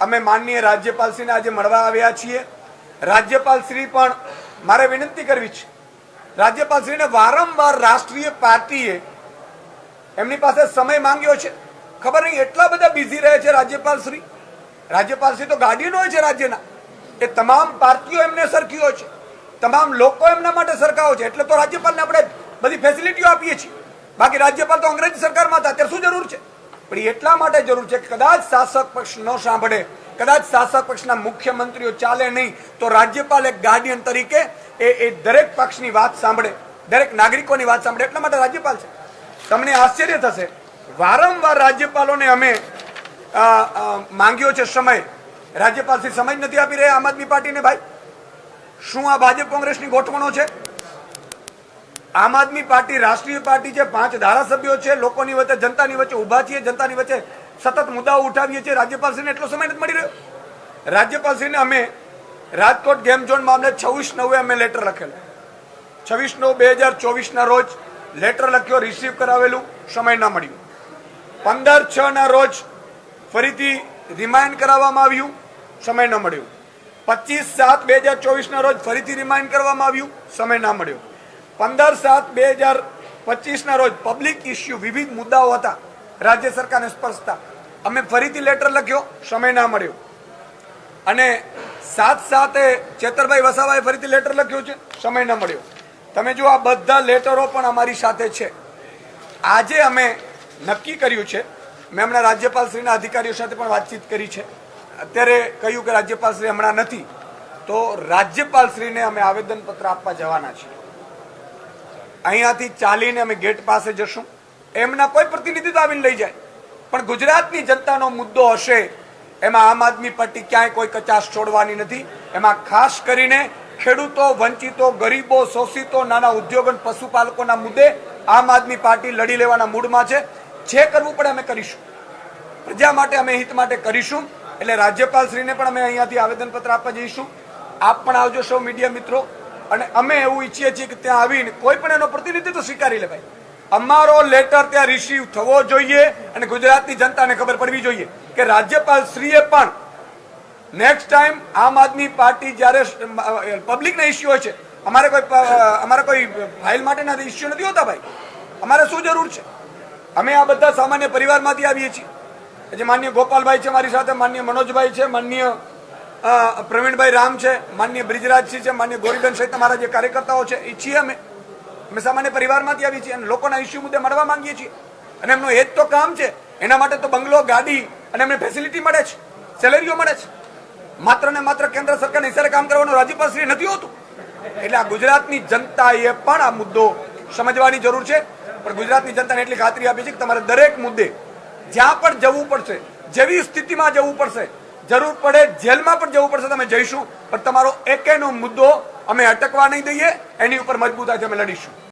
અમે માનનીય રાજ્યપાલશ્રીને આજે મળવા આવ્યા છીએ। રાજ્યપાલશ્રી પણ મારે વિનંતી કરવી છે, રાજ્યપાલશ્રીને વારંવાર રાષ્ટ્રીય પાર્ટીએ એમની પાસે સમય માંગ્યો છે। ખબર નહીં એટલા બધા બિઝી રહે છે રાજ્યપાલશ્રી। રાજ્યપાલશ્રી તો ગાર્ડિયન હોય છે રાજ્યના, એ તમામ પાર્ટીઓ એમને સરખી હોય છે, તમામ લોકો એમના માટે સરખા હોય છે, એટલે તો રાજ્યપાલને આપણે બધી ફેસિલિટીઓ આપીએ છીએ। બાકી રાજ્યપાલ તો અંગ્રેજ સરકારમાં હતા, ત્યારે શું જરૂર છે? પણ એટલા માટે જરૂર છે કે કદાચ શાસક પક્ષ ન સાંભળે, કદાચ શાસક પક્ષના મુખ્યમંત્રીઓ ચાલે નહીં, તો રાજ્યપાલ એક ગાર્ડિયન તરીકે એ દરેક પક્ષની વાત સાંભળે, દરેક નાગરિકોની વાત સાંભળે, એટલા માટે રાજ્યપાલ છે। તમને આશ્ચર્ય થશે, વારંવાર રાજ્યપાલોને અમે માંગ્યો છે સમય, રાજ્યપાલશ્રી સમય નથી આપી રહ્યા આમ આદમી પાર્ટીને। ભાઈ, શું આ ભાજપ કોંગ્રેસની ગોઠવણો છે? આમ આદમી પાર્ટી રાષ્ટ્રીય પાર્ટી છે, 5 ધારાસભ્યો છે, લોકોની વચ્ચે, જનતાની વચ્ચે ઉભા છીએ, જનતાની વચ્ચે સતત મુદ્દાઓ ઉઠાવીએ છીએ। રાજ્યપાલશ્રીને એટલો સમય નથી મળી રહ્યો। રાજ્યપાલશ્રીને અમે રાજકોટ ગેમ ઝોન મામલે 26/9 અમે લેટર લખેલો, 26/9/2024 રોજ લેટર લખ્યો, રિસીવ કરાવેલું, સમય ના મળ્યું। 15/6 રોજ ફરીથી રિમાઇન્ડ કરાવવામાં આવ્યું, સમય ન મળ્યો। 25/7/2024 રોજ ફરીથી રિમાઇન્ડ કરવામાં આવ્યું, સમય ના મળ્યો। 15/7/2025 રોજ પબ્લિક ઇસ્યુ, વિવિધ મુદ્દાઓ હતા રાજ્ય સરકારને સ્પર્શતા, અમે ફરીથી લેટર લખ્યો, સમય ના મળ્યો। અને 7/7 ચેતરભાઈ વસાવાએ ફરીથી લેટર લખ્યો છે, સમય ન મળ્યો। તમે જો આ બધા લેટરો પણ અમારી સાથે છે। આજે અમે નક્કી કર્યું છે, મેં હમણાં રાજ્યપાલશ્રીના અધિકારીઓ સાથે પણ વાતચીત કરી છે, અત્યારે કહ્યું કે રાજ્યપાલશ્રી હમણાં નથી, તો રાજ્યપાલશ્રીને અમે આવેદનપત્ર આપવા જવાના છીએ। અહીંયાથી ચાલીને અમે ગેટ પાસે જશું, એમના કોઈ પ્રતિનિધિ તો આવીને લઈ જાય, પણ ગુજરાતની જનતાનો મુદ્દો હશે એમાં આમ આદમી પાર્ટી ક્યાંય કોઈ કચાશ છોડવાની નથી। એમાં ખાસ કરીને ખેડૂતો, વંચિતો, ગરીબો, શોષિતો, નાના ઉદ્યોગો, પશુપાલકોના મુદ્દે આમ આદમી પાર્ટી લડી લેવાના મૂડમાં છે। જે કરવું પડે અમે કરીશું, પ્રજા માટે, અમે હિત માટે કરીશું। એટલે રાજ્યપાલશ્રીને પણ અમે અહીંયાથી આવેદનપત્ર આપવા જઈશું। આપ પણ આવજો, સૌ મીડિયા મિત્રો, અને અમે એવું ઈચ્છીએ છીએ કે ત્યાં આવીને કોઈ પણ એનો પ્રતિનિધિત્વ સ્વીકારી લેવાય। અમારો લેટર ત્યાં રિસીવ થવો જોઈએ અને ગુજરાતની જનતાને ખબર પડવી જોઈએ કે રાજ્યપાલશ્રીએ પણ નેક્સ્ટ ટાઈમ આમ આદમી પાર્ટી જ્યારે પબ્લિકના ઇસ્યુ હોય છે, અમારે કોઈ ફાઇલ માટેના ઇસ્યુ નથી હોતા ભાઈ, અમારે શું જરૂર છે? અમે આ બધા સામાન્ય પરિવારમાંથી આવીએ છીએ। જે માનનીય ગોપાલભાઈ છે મારી સાથે, માનનીય મનોજભાઈ છે, માનનીય પ્રવીણભાઈ રામ છે, માનનીય બ્રિજરાજસિંહ છે, માનનીય ગોરીબેન સહિત અમારા જે કાર્યકર્તાઓ છે એ છીએ અમે સામાન્ય પરિવારમાંથી આવીએ છીએ અને લોકોના ઇસ્યુ મુદ્દે મળવા માંગીએ છીએ। અને એમનો એ જ તો કામ છે, એના માટે તો બંગલો, ગાડી અને એમને ફેસિલિટી મળે છે, સેલેરીઓ મળે છે। માત્ર ને માત્ર કેન્દ્ર સરકારના ઇશારે કામ કરવાનું રાજ્યપાલશ્રી નથી હોતું। એટલે આ ગુજરાતની જનતાએ પણ આ મુદ્દો સમજવાની જરૂર છે। પણ ગુજરાતની જનતાને એટલી ખાતરી આપી છે કે તમારે દરેક મુદ્દે જ્યાં પણ જવું પડશે, જેવી સ્થિતિમાં જવું પડશે, જરૂર પડે જેલમાં પણ જવું પડશે, તમે જઈશું, પણ તમારો એકેનો મુદ્દો અમે અટકવા નહીં દઈએ, એની ઉપર મજબૂતાઈથી અમે લડીશું।